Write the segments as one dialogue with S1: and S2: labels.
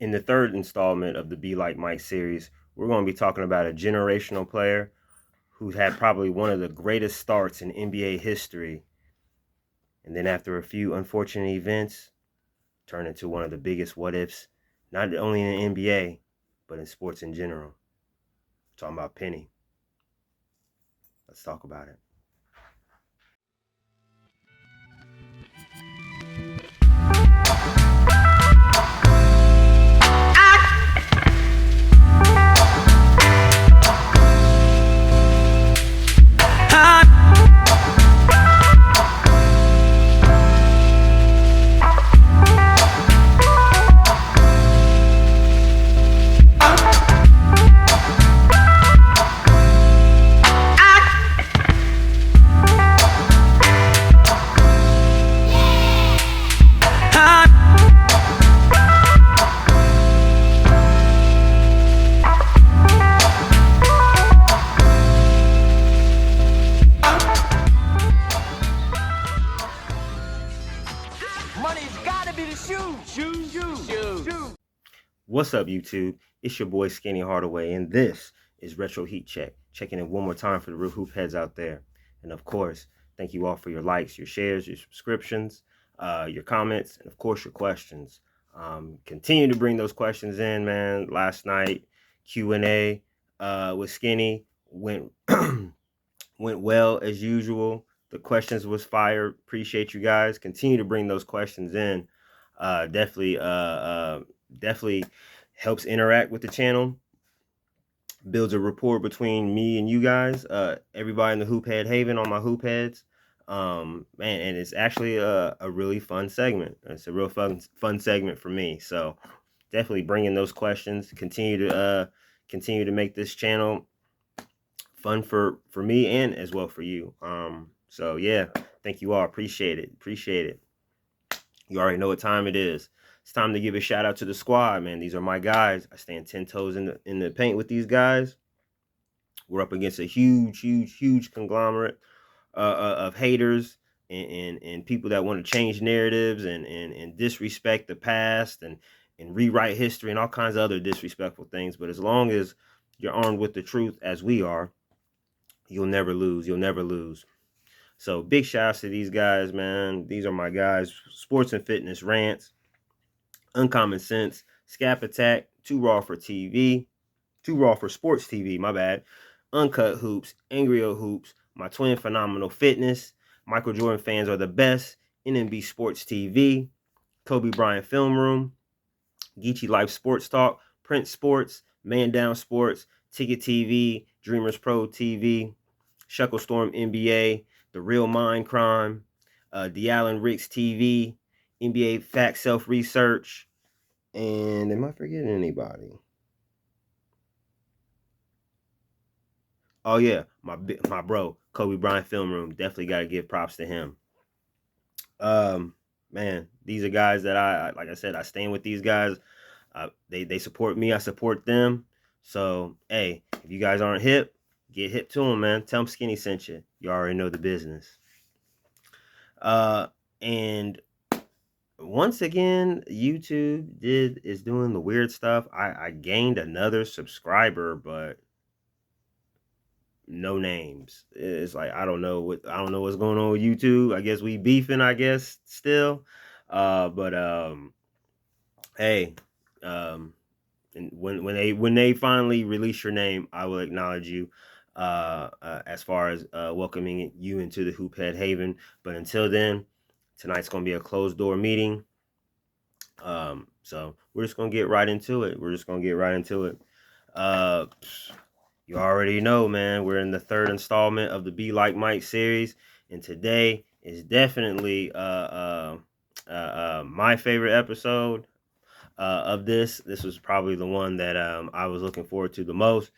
S1: In the third installment of the Be Like Mike series, we're going to be talking about a generational player who had probably one of the greatest starts in NBA history. And then after a few unfortunate events, turned into one of the biggest what ifs, not only in the NBA, but in sports in general. I'm talking about Penny. Let's talk about it. What's up, YouTube? It's your boy Skinny Hardaway, and this is Retro Heat Check. Checking in one more time for the real hoop heads out there. And of course, thank you all for your likes, your shares, your subscriptions, your comments, and of course, your questions. Continue to bring those questions in, man. Last night, Q&A with Skinny went went well as usual. The questions was fire. Appreciate you guys. Continue to bring those questions in. Definitely helps interact with the channel, builds a rapport between me and you guys, everybody in the hoop head haven, on my hoop heads. Man, and it's actually a really fun segment. It's a real fun segment for me. So definitely bring in those questions. Continue to make this channel fun for me and as well for you. So yeah, thank you all. Appreciate it. You already know what time it is. It's time to give a shout out to the squad, man. These are my guys. I stand 10 toes in the paint with these guys. We're up against a huge conglomerate of haters and people that want to change narratives and disrespect the past and rewrite history and all kinds of other disrespectful things. But as long as you're armed with the truth, as we are, you'll never lose. You'll never lose. So big shout outs to these guys, man. These are my guys. Sports and Fitness Rants, Uncommon Sense, Scap Attack, Too Raw for TV, Too Raw for Sports TV, my bad. Uncut Hoops, Angry O Hoops, My Twin Phenomenal Fitness, Michael Jordan Fans Are the Best, NMB Sports TV, Kobe Bryant Film Room, Geechee Life Sports Talk, Prince Sports, Man Down Sports, Ticket TV, Dreamers Pro TV, Shuckle Storm NBA, The Real Mind Crime, The Allen Ricks TV, NBA Fact Self Research, and am I forgetting anybody? Oh yeah, my bro, Kobe Bryant Film Room. Definitely got to give props to him. Man, these are guys that like I said, I stand with these guys. They support me, I support them. So hey, if you guys aren't hip, get hip to them, man. Tell them Skinny sent you. You already know the business. And once again, YouTube is doing the weird stuff. I gained another subscriber, but no names. It's like I don't know what's going on with YouTube. I guess we beefing, I guess, still. But hey, and when they finally release your name, I will acknowledge you as far as welcoming you into the Hoop Head Haven. But until then, tonight's gonna be a closed door meeting. So we're just gonna get right into it. You already know, man. We're in the third installment of the Be Like Mike series, and today is definitely my favorite episode of this. This was probably the one that I was looking forward to the most,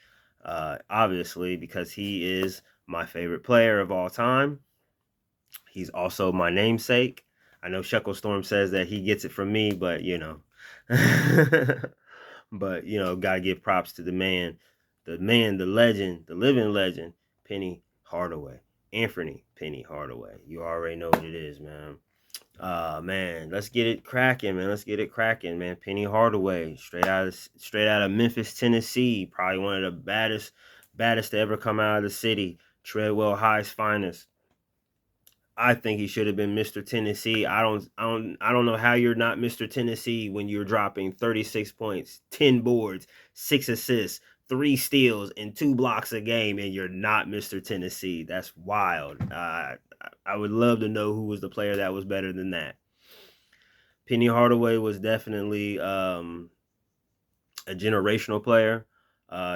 S1: obviously, because he is my favorite player of all time. He's also my namesake. I know Shuckle Storm says that he gets it from me, but you know, but you know, gotta give props to the man, the legend, the living legend, Penny Hardaway, Anfernee Penny Hardaway. You already know what it is, man. Man, let's get it cracking, man. Let's get it cracking, man. Penny Hardaway, straight out of Memphis, Tennessee. Probably one of the baddest to ever come out of the city. Treadwell High's finest. I think he should have been Mr. Tennessee. I don't know how you're not Mr. Tennessee when you're dropping 36 points, 10 boards, 6 assists, 3 steals, and 2 blocks a game, and you're not Mr. Tennessee. That's wild. I would love to know who was the player that was better than that. Penny Hardaway was definitely a generational player.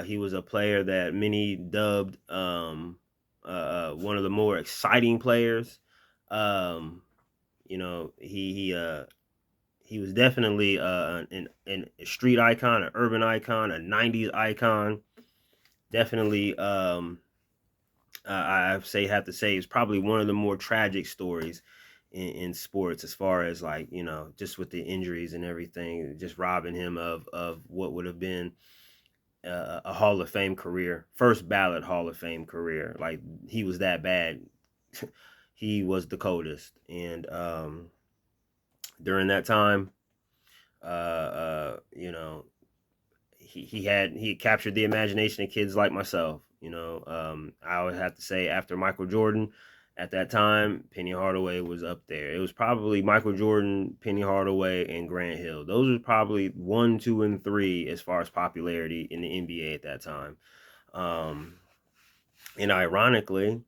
S1: He was a player that many dubbed one of the more exciting players. Um, he was definitely a street icon, an urban icon, a '90s icon. Definitely, I have to say, it's probably one of the more tragic stories in sports, as far as, like, just with the injuries and everything, just robbing him of what would have been a Hall of Fame career, first ballot Hall of Fame career. Like, he was that bad. He was the coldest, and during that time, you know, he had captured the imagination of kids like myself. I would have to say, after Michael Jordan, at that time, Penny Hardaway was up there. It was probably Michael Jordan, Penny Hardaway, and Grant Hill. Those were probably 1, 2, and 3 as far as popularity in the NBA at that time. And ironically,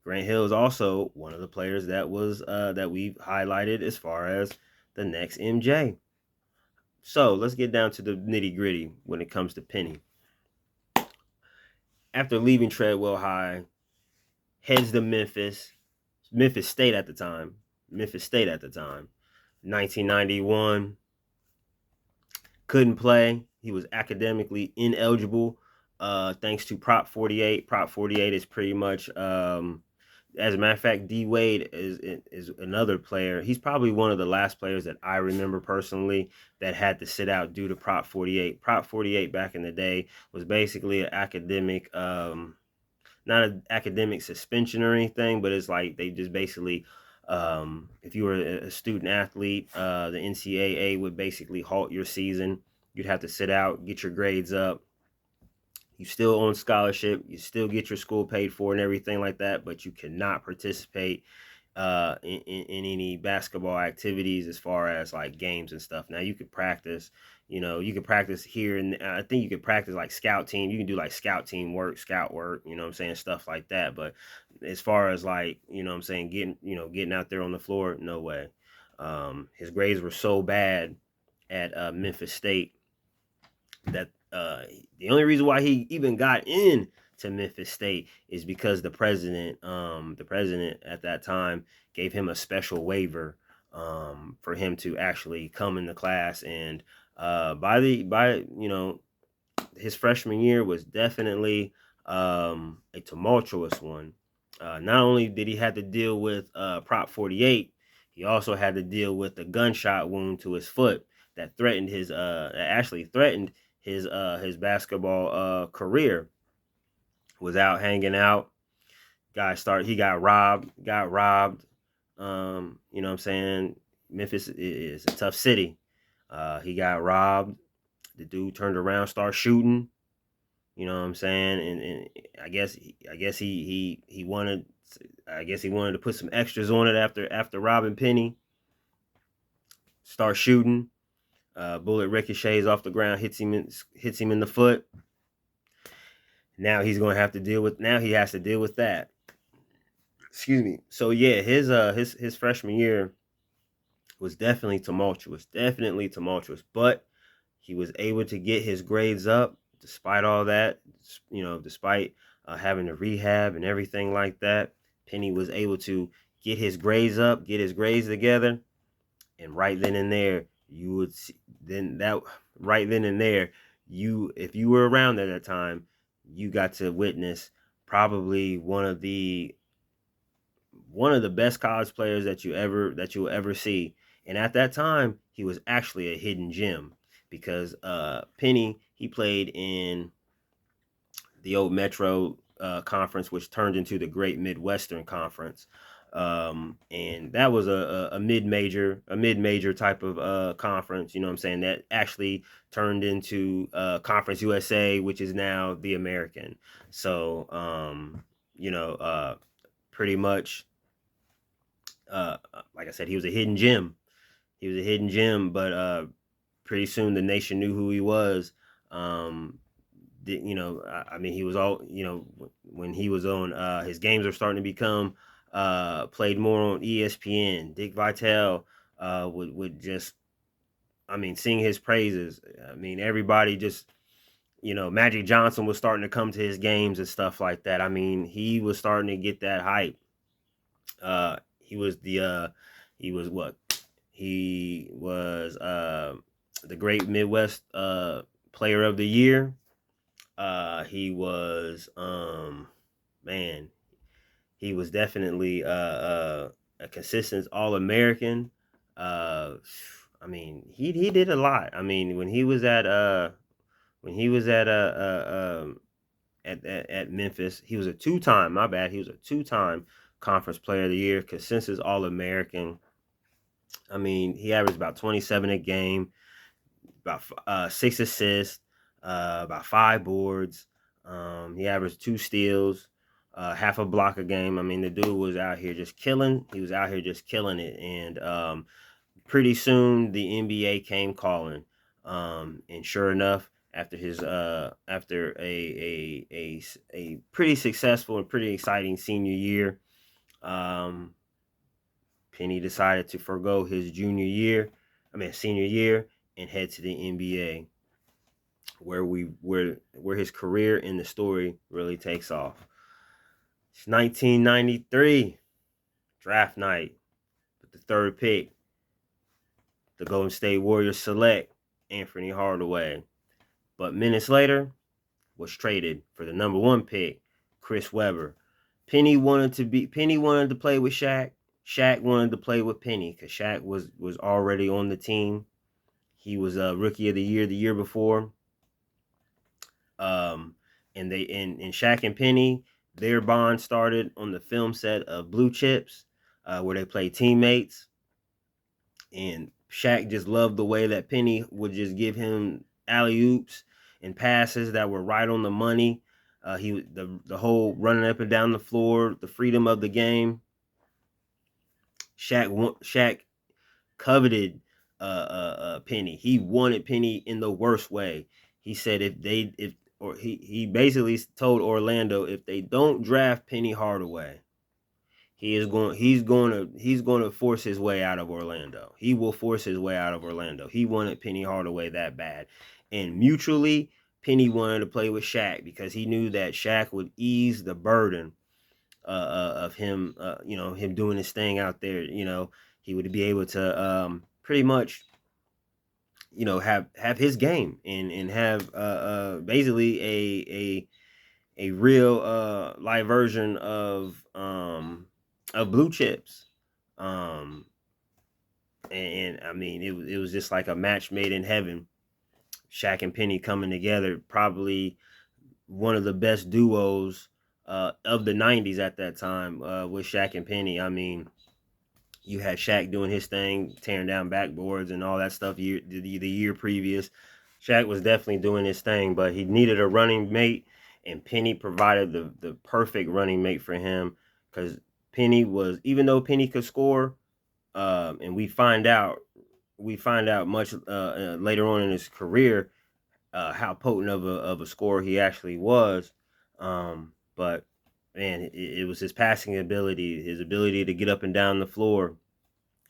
S1: Grant Hill is also one of the players that was that we've highlighted as far as the next MJ. So let's get down to the nitty gritty when it comes to Penny. After leaving Treadwell High, heads to Memphis State at the time. 1991, couldn't play. He was academically ineligible, thanks to Prop 48. Prop 48 is pretty much, as a matter of fact, D Wade is another player. He's probably one of the last players that I remember personally that had to sit out due to Prop 48. Prop 48 back in the day was basically an academic, not an academic suspension or anything, but it's like they just basically, if you were a student athlete, the NCAA would basically halt your season. You'd have to sit out, get your grades up. You still own scholarship. You still get your school paid for and everything like that, but you cannot participate in any basketball activities as far as like games and stuff. Now you could practice, you could practice here, and I think you could practice like scout team. You can do like scout team work, scout work, you know what I'm saying, stuff like that. But as far as, like, you know what I'm saying, getting out there on the floor, no way. His grades were so bad at Memphis State that the only reason why he even got in to Memphis State is because the president at that time gave him a special waiver, for him to actually come into class. And his freshman year was definitely a tumultuous one. Not only did he have to deal with Prop 48, he also had to deal with a gunshot wound to his foot that threatened his basketball career. Was out hanging out. He got robbed. You know what I'm saying? Memphis is a tough city. He got robbed. The dude turned around, started shooting. You know what I'm saying? And I guess he wanted to put some extras on it after robbing Penny. Start shooting. Bullet ricochets off the ground, hits him in the foot. Now he has to deal with that. Excuse me. So yeah, his freshman year was definitely tumultuous, but he was able to get his grades up despite all that, despite having to rehab and everything like that. Penny was able to get his grades up, get his grades together, and right then and there, if you were around at that time, you got to witness probably one of the best college players that you'll ever see. And at that time, he was actually a hidden gem, because Penny, he played in the old Metro Conference, which turned into the Great Midwestern Conference. And that was a mid-major type of conference. You know what I'm saying? That actually turned into Conference USA, which is now the American. So you know, pretty much, like I said, he was a hidden gem. He was a hidden gem, but pretty soon the nation knew who he was. Um, you know, I mean, he was all, you know, when he was on, his games are starting to become played more on ESPN. Dick Vitale would just, I mean, sing his praises. I mean, everybody just, you know, Magic Johnson was starting to come to his games and stuff like that. I mean, he was starting to get that hype. He was he was what? He was the Great Midwest Player of the Year. He was man, he was definitely a consistent All American. Uh, I mean, he did a lot. I mean, when he was at Memphis, he was a two-time. My bad, he was a two-time Conference Player of the Year, consensus All American. I mean, he averaged about 27 a game, about 6 assists, about 5 boards. He averaged 2 steals, half a block a game. I mean, the dude was out here just killing. He was out here just killing it. And pretty soon the NBA came calling. And sure enough, after his after a pretty successful and pretty exciting senior year, um, Penny decided to forego his senior year, and head to the NBA, where his career in the story really takes off. It's 1993 draft night with the third pick. The Golden State Warriors select Anfernee Hardaway, but minutes later was traded for the number one pick, Chris Webber. Penny wanted to play with Shaq. Shaq wanted to play with Penny because Shaq was already on the team. He was a rookie of the year before. Um, and Shaq and Penny, their bond started on the film set of Blue Chips, where they played teammates. And Shaq just loved the way that Penny would just give him alley oops and passes that were right on the money. The whole running up and down the floor, the freedom of the game. Shaq coveted Penny. He wanted Penny in the worst way. He said he basically told Orlando, if they don't draft Penny Hardaway, he's going to force his way out of Orlando. He will force his way out of Orlando. He wanted Penny Hardaway that bad. And mutually, Penny wanted to play with Shaq because he knew that Shaq would ease the burden of him, him doing his thing out there. He would be able to pretty much, have his game and have basically a real live version of Blue Chips. Um, and I mean, it was just like a match made in heaven. Shaq and Penny coming together, probably one of the best duos of the '90s at that time, with Shaq and Penny. I mean, you had Shaq doing his thing, tearing down backboards and all that stuff. The year previous, Shaq was definitely doing his thing, but he needed a running mate, and Penny provided the perfect running mate for him, because Penny was, even though Penny could score, and we find out much later on in his career how potent of a scorer he actually was. But man, it was his passing ability, his ability to get up and down the floor,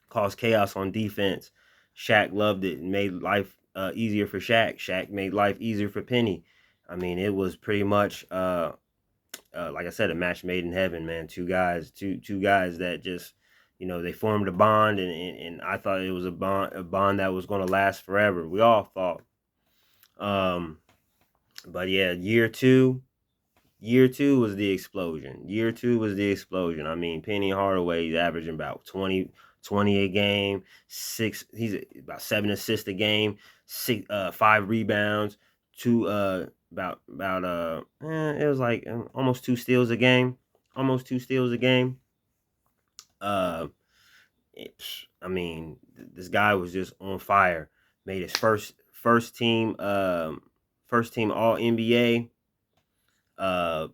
S1: cause chaos on defense. Shaq loved it and made life easier for Shaq. Shaq made life easier for Penny. I mean, it was pretty much like I said, a match made in heaven, man. Two guys that just, they formed a bond, and I thought it was a bond that was going to last forever. We all thought. Um, but yeah, year two was the explosion. Year two was the explosion. I mean, Penny Hardaway is averaging about 20 a game. He's about 7 assists a game, 5 rebounds, two it was like almost 2 steals a game. Almost 2 steals a game. Uh, I mean, this guy was just on fire. Made his first team All NBA. Uh,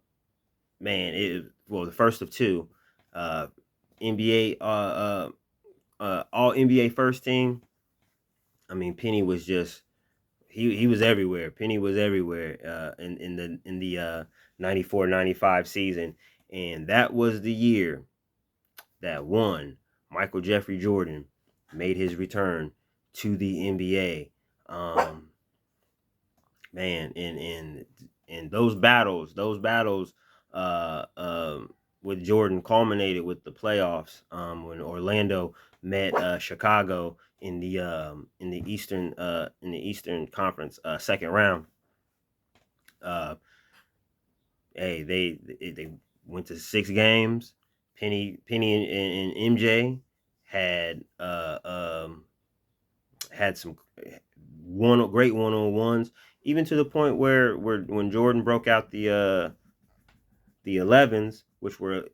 S1: man, the first of two. NBA All NBA first team. I mean, Penny was just he was everywhere. Penny was everywhere in the 94-95 season, and that was the year that Michael Jeffrey Jordan made his return to the NBA. Man, and those battles uh, um, with Jordan culminated with the playoffs when Orlando met Chicago in the Eastern Conference second round. Uh, hey, they went to 6 games. Penny and MJ had had some great one-on-ones, even to the point where when Jordan broke out the 11s, which were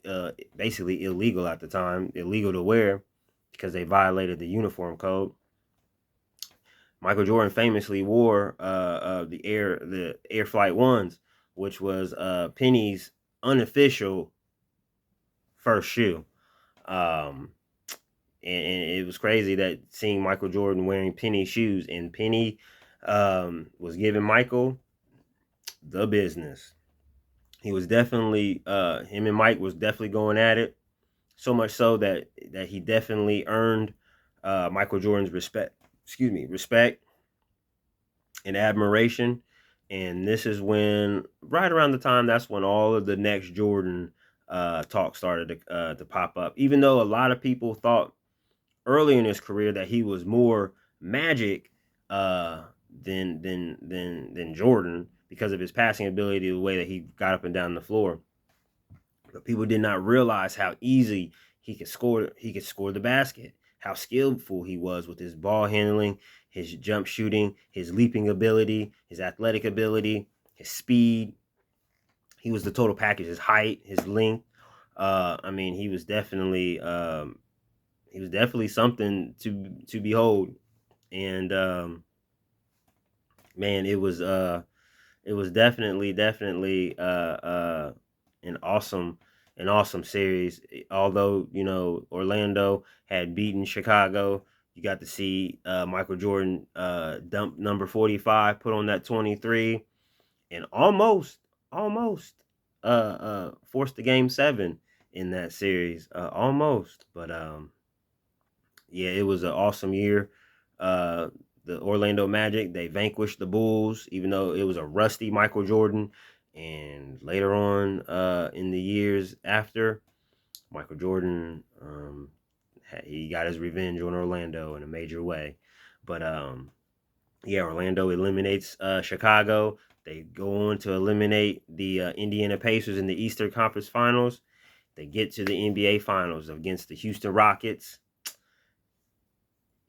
S1: basically illegal at the time, illegal to wear because they violated the uniform code. Michael Jordan famously wore the Air Flight Ones, which was Penny's unofficial first shoe. Um, and it was crazy that seeing Michael Jordan wearing Penny shoes, and Penny was giving Michael the business. He was definitely him and Mike was definitely going at it, so much so that he definitely earned Michael Jordan's respect and admiration. And this is when, right around the time, that's when all of the next Jordan talk started to pop up. Even though a lot of people thought early in his career that he was more Magic than Jordan because of his passing ability, the way that he got up and down the floor. But people did not realize how easy he could score. He could score the basket. How skillful he was with his ball handling, his jump shooting, his leaping ability, his athletic ability, his speed. He was the total package. His height, his length. I mean, he was definitely something to behold. And man, it was definitely an awesome series. Although, Orlando had beaten Chicago, you got to see Michael Jordan dump number 45, put on that 23, and almost forced the game 7 in that series. Almost, but yeah, it was an awesome year. Uh, the Orlando Magic, they vanquished the Bulls, even though it was a rusty Michael Jordan. And later on, in the years after, Michael Jordan, he got his revenge on Orlando in a major way. But yeah, Orlando eliminates Chicago. They go on to eliminate the Indiana Pacers in the Eastern Conference Finals. They get to the NBA Finals against the Houston Rockets,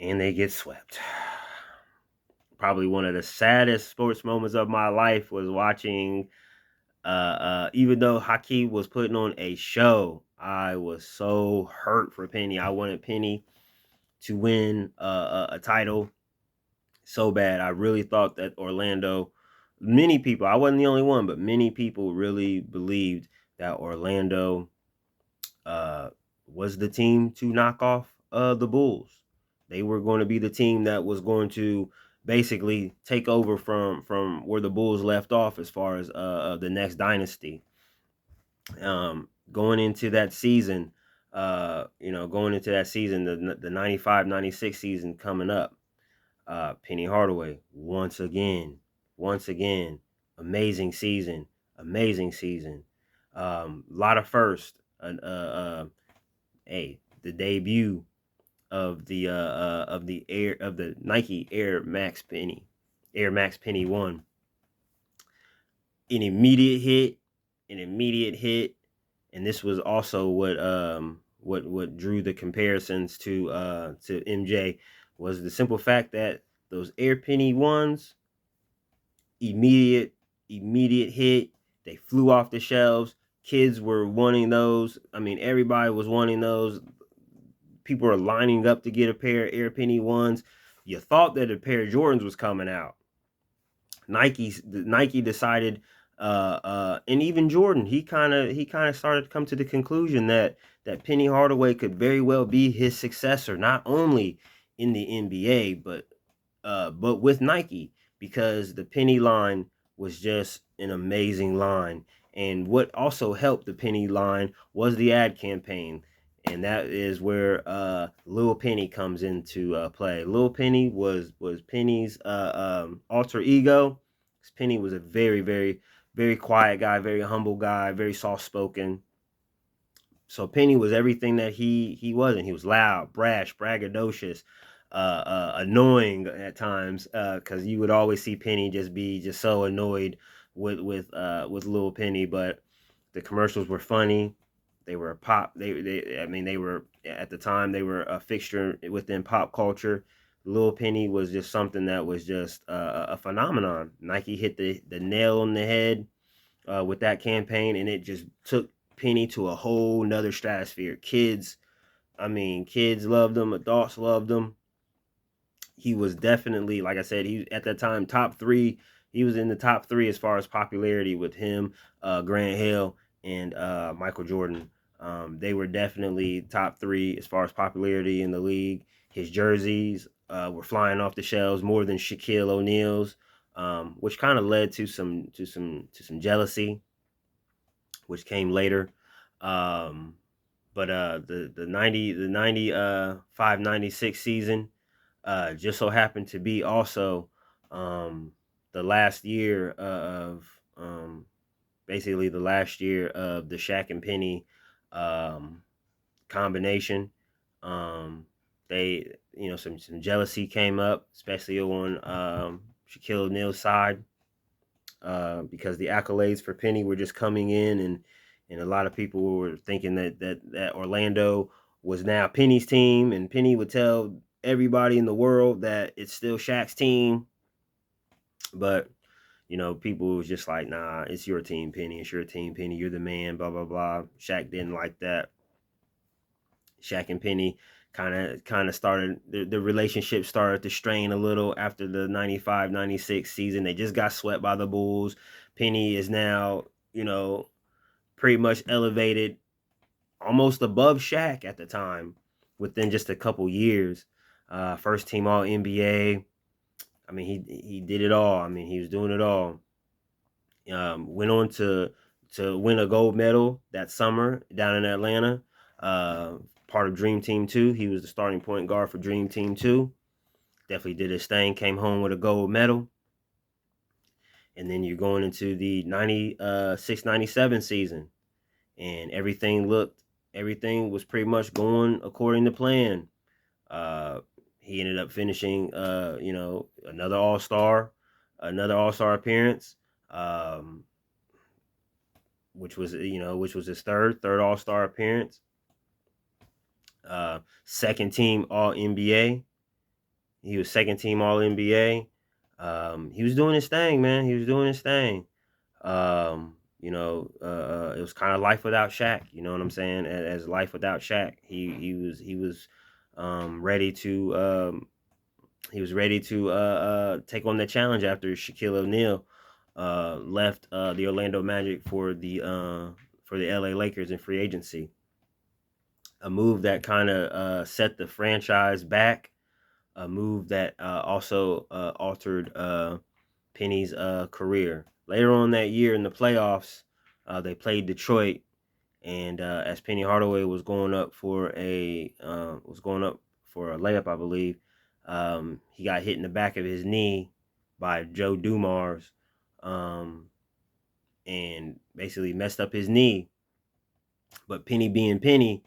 S1: and they get swept. Probably one of the saddest sports moments of my life was watching. Even though Hakeem was putting on a show, I was so hurt for Penny. I wanted Penny to win a title so bad. I really thought that Orlando, many people, I wasn't the only one, but many people really believed that Orlando was the team to knock off the Bulls. They were going to be the team that was going to basically take over from where the Bulls left off as far as the next dynasty. Going into that season, the 95-96 season coming up, Penny Hardaway once again, amazing season. Lot of first. The debut of the Nike Air Max Penny 1. An immediate hit, and this was also what drew the comparisons to MJ, was the simple fact that those Air Penny 1s, immediate hit. They flew off the shelves. Kids were wanting those. I mean, everybody was wanting those. people are lining up to get a pair of Anfernee ones. You thought that a pair of Jordans was coming out. Nike decided, and even Jordan, he kind of started to come to the conclusion that Penny Hardaway could very well be his successor, not only in the NBA, but with Nike, because the Penny line was just an amazing line. And what also helped the Penny line was the ad campaign. And that is where Lil Penny comes into play. Lil Penny was Penny's alter ego. Penny was a very, very, very quiet guy, very humble guy, very soft spoken. So Penny was everything that he wasn't. He was loud, brash, braggadocious, annoying at times, because you would always see Penny just be just so annoyed with Lil Penny. But the commercials were funny. They were pop. They were at the time they were a fixture within pop culture. Lil Penny was just something that was just a phenomenon. Nike hit the nail on the head with that campaign, and it just took Penny to a whole nother stratosphere. Kids loved him, adults loved him. He was definitely, like I said, he at that time top three. He was in the top three as far as popularity with him, Grant Hill, and Michael Jordan. They were definitely top three as far as popularity in the league. His jerseys were flying off the shelves more than Shaquille O'Neal's, which kind of led to some jealousy, which came later. Um, but the 95-96 season just so happened to be also the last year of basically the last year of the Shaq and Penny um, combination. They, some jealousy came up, especially on Shaquille O'Neal's side, because the accolades for Penny were just coming in, and a lot of people were thinking that Orlando was now Penny's team, and Penny would tell everybody in the world that it's still Shaq's team. But people was just like, nah, it's your team, Penny. It's your team, Penny. You're the man. Blah blah blah. Shaq didn't like that. Shaq and Penny kind of started the relationship started to strain a little after the 95-96 season. They just got swept by the Bulls. Penny is now, pretty much elevated almost above Shaq at the time within just a couple years. First team All NBA. I mean, he did it all. I mean, he was doing it all. Went on to win a gold medal that summer down in Atlanta. Part of Dream Team 2. He was the starting point guard for Dream Team 2. Definitely did his thing. Came home with a gold medal. And then you're going into the 96-97 season. And everything was pretty much going according to plan. He ended up finishing, another All-Star appearance, which was his third All-Star appearance. Second team All NBA. He was second team All NBA. He was doing his thing, man. He was doing his thing. It was kind of life without Shaq. You know what I'm saying? As life without Shaq, he was ready to take on the challenge after Shaquille O'Neal left the Orlando Magic for the LA Lakers in free agency. A move that kind of set the franchise back. A move that also altered Penny's career. Later on that year in the playoffs, they played Detroit, and as Penny Hardaway was going up for a layup, I believe, he got hit in the back of his knee by Joe Dumars, and basically messed up his knee. But Penny being Penny,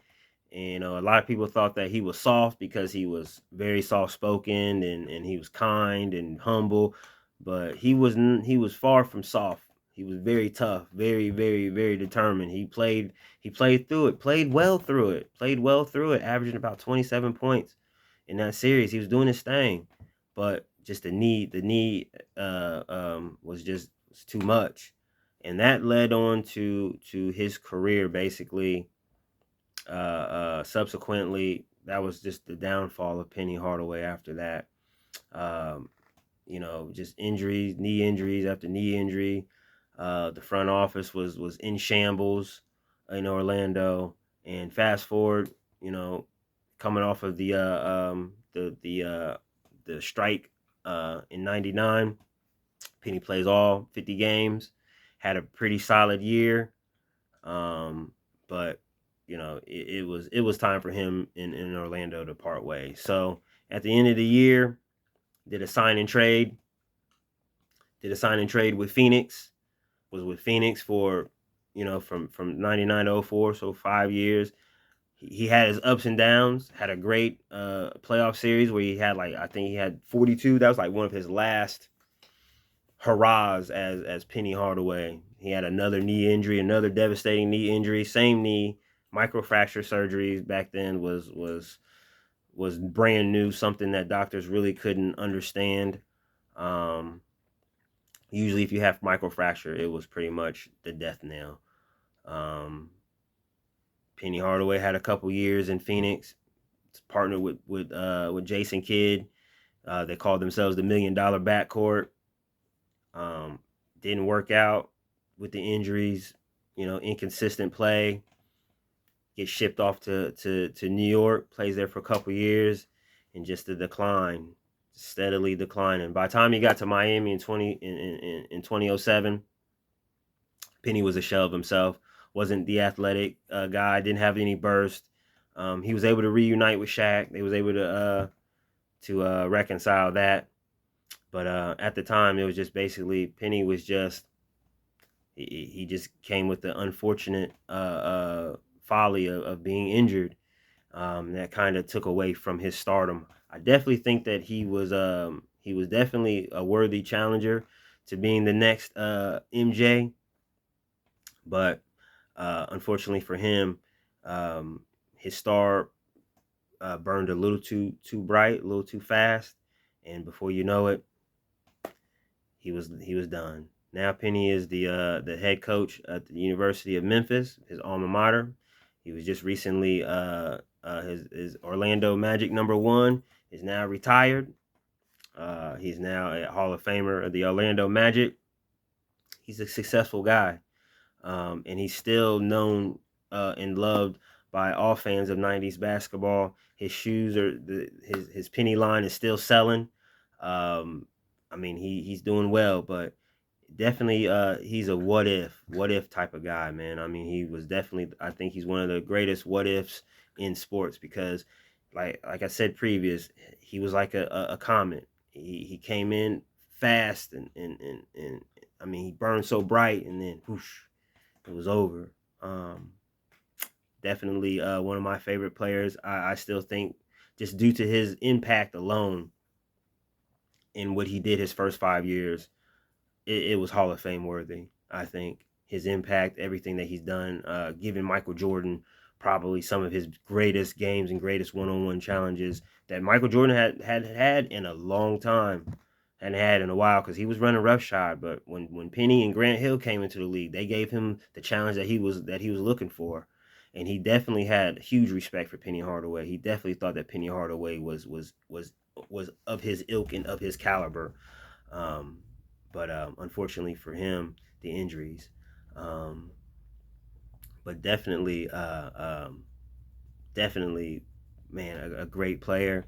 S1: and a lot of people thought that he was soft because he was very soft spoken and he was kind and humble, but he was far from soft. He was very tough, very, very, very determined. He played through it, played well through it, averaging about 27 points in that series. He was doing his thing, but just the knee was too much, and that led on to his career basically subsequently that was just the downfall of Penny Hardaway after that. Um, just injuries, knee injuries after knee injury. The front office was in shambles in Orlando. And fast forward, coming off of the strike in '99, Penny plays all 50 games, had a pretty solid year. But it was time for him in Orlando to part ways. So at the end of the year, did a sign and trade. Did a sign and trade with Phoenix. Was with Phoenix for, from '99 to '04, so 5 years. He had his ups and downs. Had a great playoff series where he had, like, I think he had 42. That was like one of his last hurrahs as Penny Hardaway. He had another knee injury, another devastating knee injury, same knee. Microfracture surgery back then was brand new, something that doctors really couldn't understand. Usually, if you have microfracture, it was pretty much the death knell. Um, Penny Hardaway had a couple years in Phoenix, partnered with Jason Kidd. They called themselves the $1 Million Backcourt. Didn't work out with the injuries, inconsistent play. Gets shipped off to New York, plays there for a couple years, and just the decline, steadily declining. By the time he got to Miami in 2007, Penny was a shell of himself. Wasn't the athletic guy. Didn't have any burst. He was able to reunite with Shaq. They was able to reconcile that. But at the time, it was just basically Penny was just he just came with the unfortunate folly of being injured. That kind of took away from his stardom. I definitely think that he was definitely a worthy challenger to being the next MJ. But unfortunately for him, his star burned a little too bright, a little too fast, and before you know it, he was done. Now Penny is the head coach at the University of Memphis, his alma mater. He was just recently his Orlando Magic #1 is now retired. He's now a Hall of Famer of the Orlando Magic. He's a successful guy. And he's still known and loved by all fans of '90s basketball. His shoes his Penny line is still selling. I mean, he's doing well, but definitely he's a what if type of guy, man. I mean, he was definitely, I think he's one of the greatest what ifs in sports because, like I said previous, he was like a comet. He came in fast and I mean, he burned so bright and then whoosh, it was over. Definitely one of my favorite players. I still think, just due to his impact alone in what he did his first 5 years, it was Hall of Fame worthy. I think his impact, everything that he's done, giving Michael Jordan probably some of his greatest games and greatest one-on-one challenges that Michael Jordan had in a long time. And had in a while, because he was running roughshod. But when Penny and Grant Hill came into the league, they gave him the challenge that he was looking for, and he definitely had huge respect for Penny Hardaway. He definitely thought that Penny Hardaway was of his ilk and of his caliber. But unfortunately for him, the injuries. But definitely, man, a great player.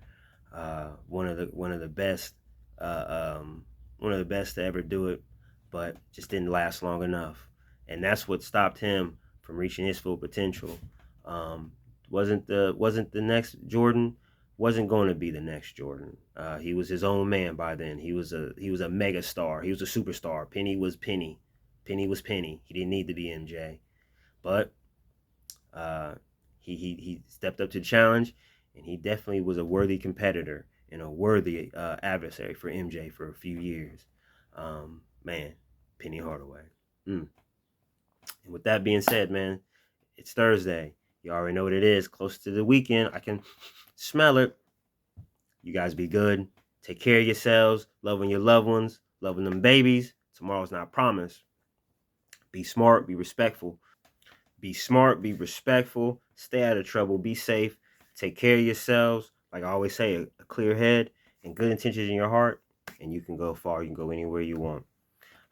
S1: One of the best. One of the best to ever do it, but just didn't last long enough, and that's what stopped him from reaching his full potential. Wasn't the next Jordan, wasn't going to be the next Jordan. He was his own man by then. He was a mega star. He was a superstar. Penny was Penny. Penny was Penny. He didn't need to be MJ, but he stepped up to the challenge, and he definitely was a worthy competitor and a worthy adversary for MJ for a few years. Man, Penny Hardaway. And with that being said, man, it's Thursday. You already know what it is. Close to the weekend. I can smell it. You guys be good. Take care of yourselves. Loving your loved ones. Loving them babies. Tomorrow's not promised. Be smart. Be respectful. Be smart. Be respectful. Stay out of trouble. Be safe. Take care of yourselves. Like I always say, a clear head and good intentions in your heart, and you can go far. You can go anywhere you want.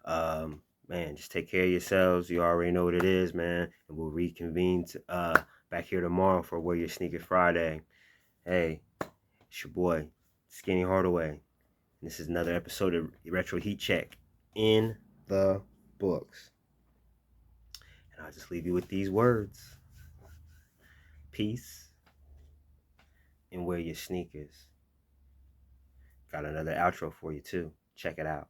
S1: Man, just take care of yourselves. You already know what it is, man. And we'll reconvene back here tomorrow for Wear Your Sneakers Friday. Hey, it's your boy, Skinny Hardaway. And this is another episode of Retro Heat Check in the books. And I'll just leave you with these words. Peace and wear your sneakers. Got another outro for you too. Check it out.